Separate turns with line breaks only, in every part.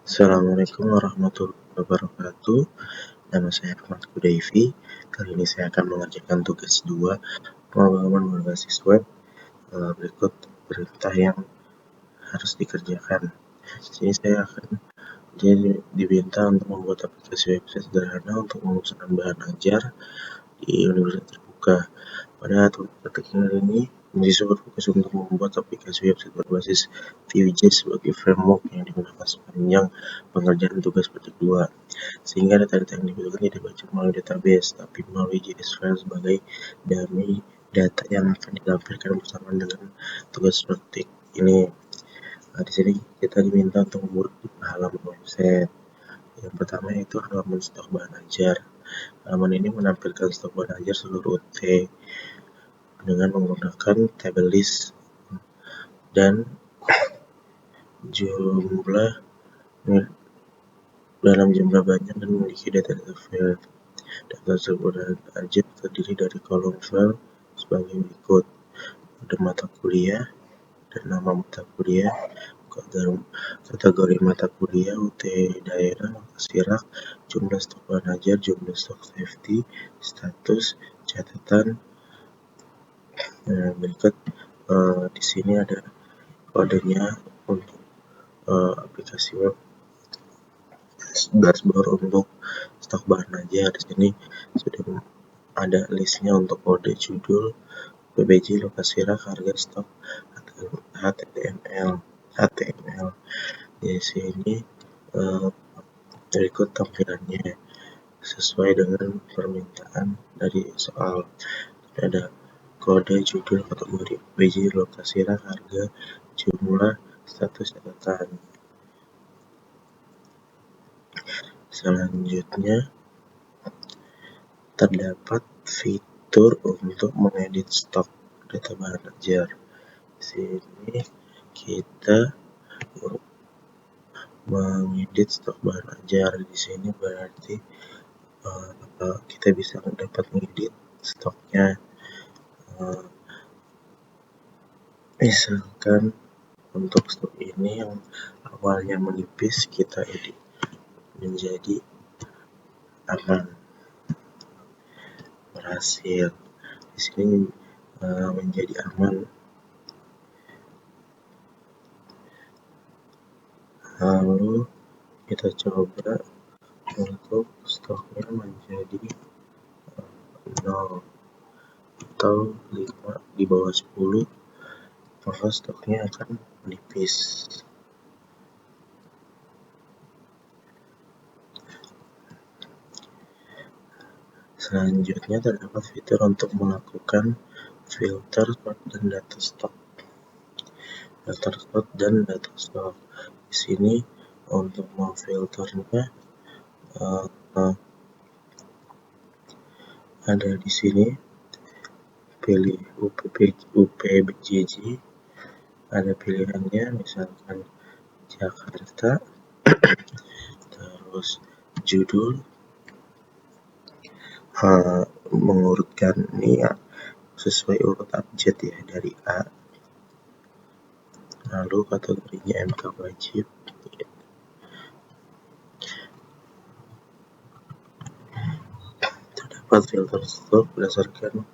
Assalamualaikum warahmatullahi wabarakatuh. Nama saya Ahmad Kudaifi. Kali ini saya akan mengerjakan tugas 2 pengalaman berbasis web. Berikut perintah yang harus dikerjakan. Di sini saya akan diminta untuk membuat aplikasi website sederhana untuk mememusatkan bahan ajar di Universitas Terbuka. Pada pertemuan ini, mahasiswa berfokus untuk membuat aplikasi website berbasis Vue.js sebagai framework yang digunakan sepanjang pengerjaan tugas project 2, sehingga data-data yang dibutuhkan tidak dibaca melalui database, tapi melalui JS file sebagai dummy data yang akan dilampirkan bersama dengan tugas project ini. Di sini kita diminta untuk membuat halaman website. Yang pertama yaitu halaman stok bahan ajar. Halaman ini menampilkan stok bahan ajar seluruh UT dengan menggunakan table list dan dalam jumlah banyak dan memiliki data-data file. Data tersebut ajar terdiri dari kolom file sebagai berikut: ada mata kuliah dan nama mata kuliah, kategori mata kuliah, UT daerah, lokasi rak, jumlah stok bahan ajar, jumlah stok safety, status, catatan. Berikut di sini ada kodenya untuk aplikasi web dashboard untuk stok bahan ajar. Di sini sudah ada listnya untuk kode, judul, PBJ, lokasi rak, harga, stok, HTML. Di sini berikut tampilannya sesuai dengan permintaan dari soal. Ada kode, judul, kategori, PBJ, lokasi rak, harga, jumlah, status, catatan. Selanjutnya terdapat fitur untuk mengedit stok data bahan ajar. Di sini kita mengedit stok bahan ajar. Di sini berarti kita bisa dapat mengedit stoknya. Misalkan untuk stok ini yang awalnya menipis, kita edit menjadi aman, berhasil. Di sini menjadi aman. Lalu kita coba untuk stoknya menjadi 0 atau 5 di bawah 10, maka stoknya akan menipis. Selanjutnya terdapat fitur untuk melakukan filter dan data stok. Di sini untuk memfilternya ada di sini, pilih UPBJJ, ada pilihannya misalkan Jakarta, terus judul, mengurutkan ini ya, sesuai urut abjad ya, dari A. Lalu kategorinya MK wajib. Terdapat filter stok berdasarkan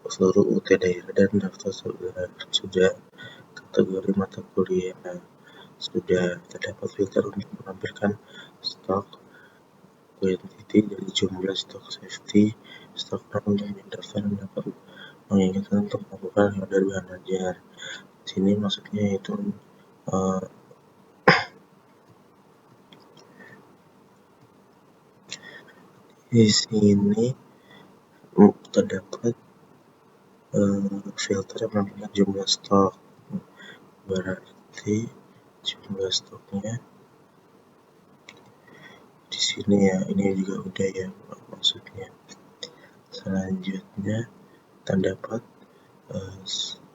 seluruh UT daerah dan daftar sudah. Kategori mata kuliah sudah. Terdapat filter untuk menampilkan stok quantity dari jumlah stok safety, stok untuk mendaftar dan dapat mengingatkan untuk melakukan order bahan ajar. Sini maksudnya itu di sini terdapat filter yang menampilkan jumlah stok, berarti jumlah stoknya di sini ya. Ini juga udah ya maksudnya. Selanjutnya terdapat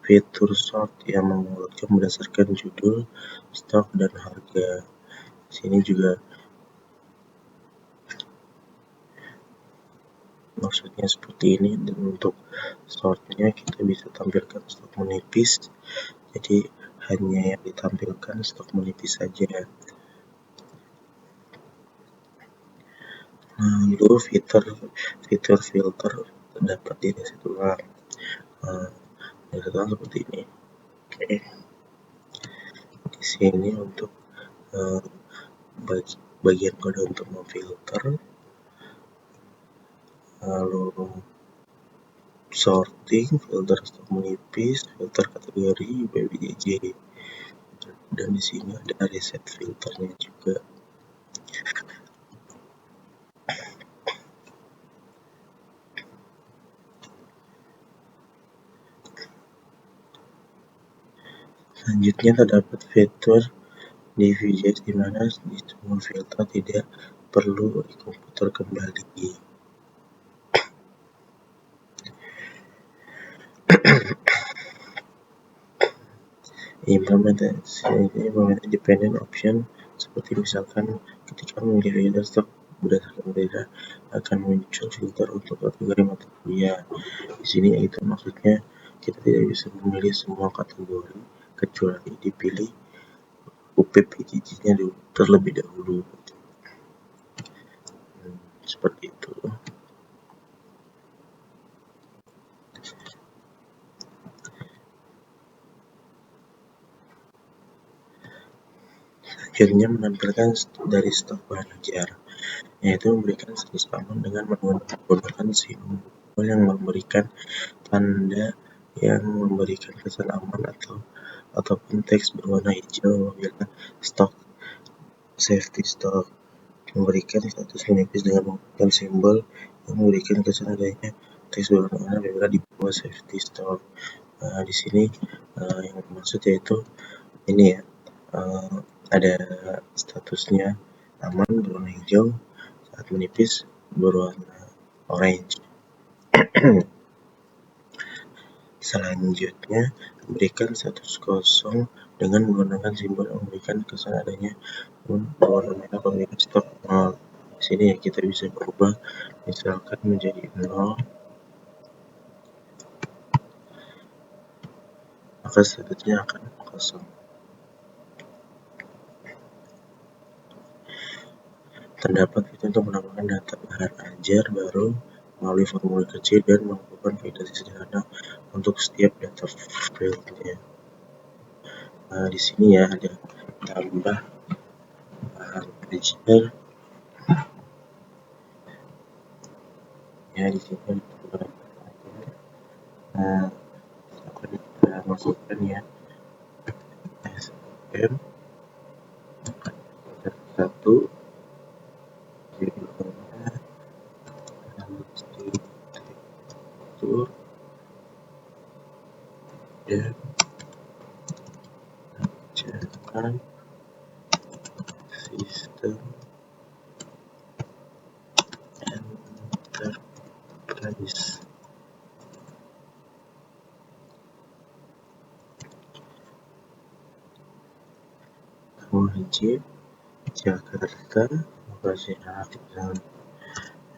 fitur sort yang mengurutkan berdasarkan judul, stok, dan harga. Sini juga maksudnya seperti ini. Dan untuk sortnya kita bisa tampilkan stok menipis, jadi hanya yang ditampilkan stok menipis saja. Lalu fitur filter terdapat di reset ulang. Reset ulang seperti ini. Oke. Di sini untuk bagian kode untuk memfilter, lalu sorting, filter stok menipis, filter kategori, BBJJ, dan di sini ada reset filternya juga. Selanjutnya terdapat fitur di VJS di mana di semua filter tidak perlu dikomputer kembali. Implement independent option seperti misalkan ketika memilih filter stok berdasarkan beda akan muncul filter untuk kategori mata kuliah. Di sini itu maksudnya kita tidak bisa memilih semua kategori kecuali dipilih UPPJJ-nya terlebih dahulu. Seperti itu. Akhirnya menampilkan dari stok bahan ajar, yaitu memberikan status aman dengan menggunakan simbol yang memberikan tanda yang memberikan kesan aman ataupun teks berwarna hijau apabila stok safety stock, memberikan status menipis dengan menggunakan simbol yang memberikan kesan adanya teks berwarna oranye apabila di bawah safety stock. Di sini yang dimaksud yaitu ini ya, ada statusnya aman berwarna hijau, saat menipis berwarna orange. Selanjutnya, berikan status kosong dengan menggunakan simbol yang memberikan kesan adanya berwarna merah apabila stok 0. Di sini ya kita bisa berubah misalkan menjadi 0, maka statusnya akan kosong. Terdapat fitur untuk menambahkan data bahan ajar baru melalui formulir kecil dan melakukan validasi sederhana untuk setiap data fieldnya. Di sini ya ada tambah bahan ajar. Ya di sini ada tambah bahan ajar. Akan kita masukkan ya SM 1 judulnya arsitektur dan ajaran sistem enterprise. Wajib Jakarta, lokasi aktif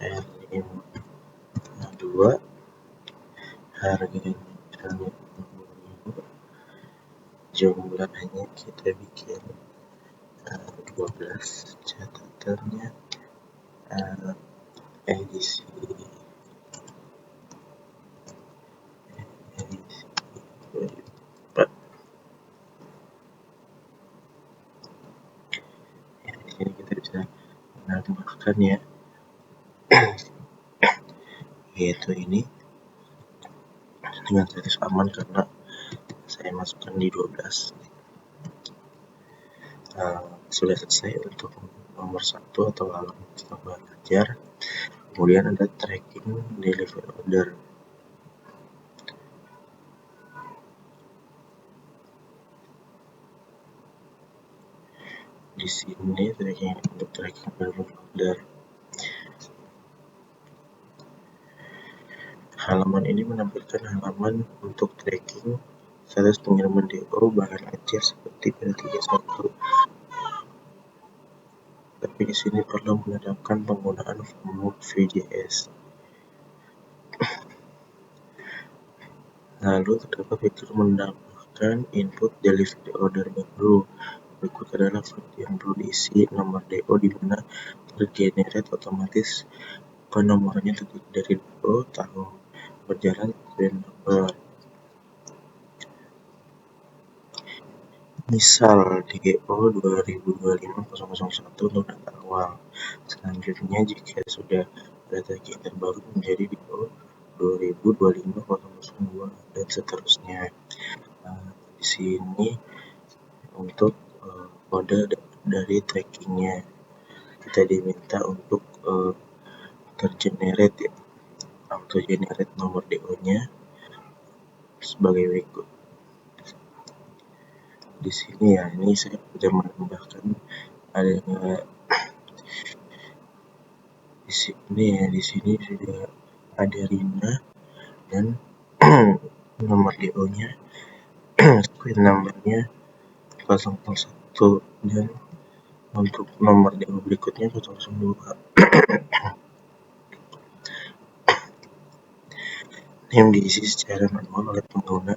R52, harganya misalnya 50.000, jumlahnya kita bikin 12, catatannya edisi 2004. Ya, di sini kita bisa menambahkan ya, yaitu ini dengan status aman karena saya masukkan di 12. Sudah selesai untuk nomor 1 atau halaman stok bahan ajar. Kemudian ada tracking delivery order. Di sini untuk tracking delivery order. Halaman ini menampilkan halaman untuk tracking status pengiriman DO bahan ajar seperti pada 31. Tapi di sini perlu menerapkan penggunaan framework VJS. Lalu terdapat fitur menambahkan menambahkan input delivery order baru. Berikut adalah field yang perlu diisi: nomor DO di mana tergenerate otomatis penomorannya terdiri dari DO, tahun berjalan, dan number. Misal DO 2025-001 untuk data awal. Selanjutnya, jika sudah ada tagihan terbaru menjadi DO 2025-002 dan seterusnya. Di sini untuk kode dari trackingnya kita diminta untuk tergenerate ya, auto generate nomor DO-nya sebagai berikut. Di sini ya, ini saya sudah menambahkan ada di sini sudah ada Rina dan nomor DO-nya queen number-nya 001 dan untuk nomor DO berikutnya 002. Yang diisi secara manual oleh pengguna.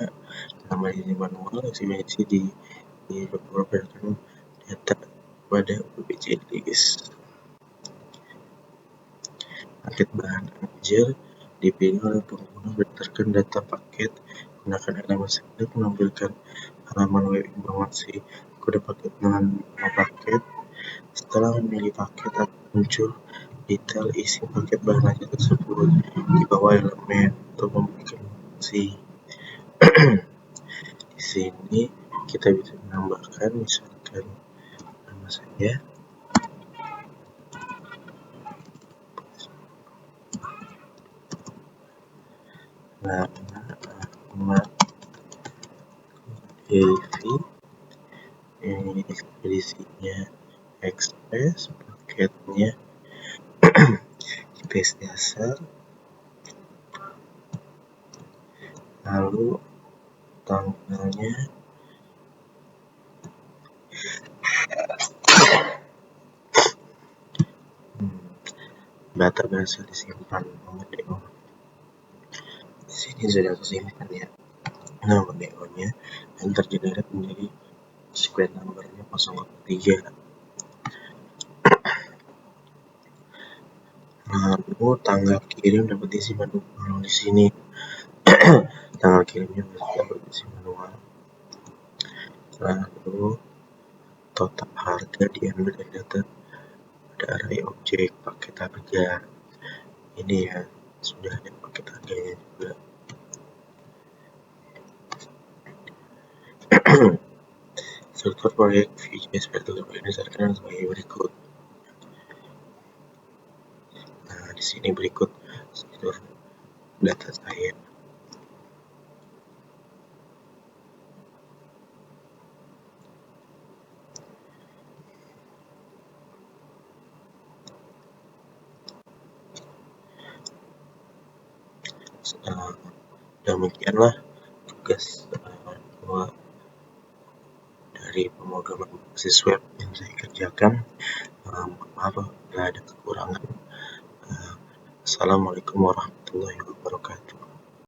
Nama ini manual eksibisi diperolehkan data pada BPJS. Paket bahan anjir dipilih oleh pengguna berdasarkan data paket. Gunakan elemen select menampilkan halaman web informasi kode paket dengan nama paket. Setelah memilih paket akan muncul detail isi paket bahan anjir tersebut di bawah elemen untuk memberikan informasi. Di sini kita bisa menambahkan misalkan nama saya, nama Ahmad Devi, ini ekspedisinya ekspres, paketnya GPS dasar, lalu tanggalnya data berhasil disimpan nomor DO. Di sini sudah tersimpan ya nomor DO-nya yang tergenerate menjadi sequence number-nya 003. Lalu tanggal kirim dapat diisi manual di sini. Tanggal kirimnya dapat diisi manual. Lalu total harga diambil dari data pada array objek paket harga. Ini ya sudah ada paket harganya juga. Struktur proyek VJS berdasarkan sebagai berikut. Nah, di sini berikut struktur data saya. Demikianlah tugas dari pemrograman berbasis web yang saya kerjakan. Maaf bila ada kekurangan. Assalamualaikum warahmatullahi wabarakatuh.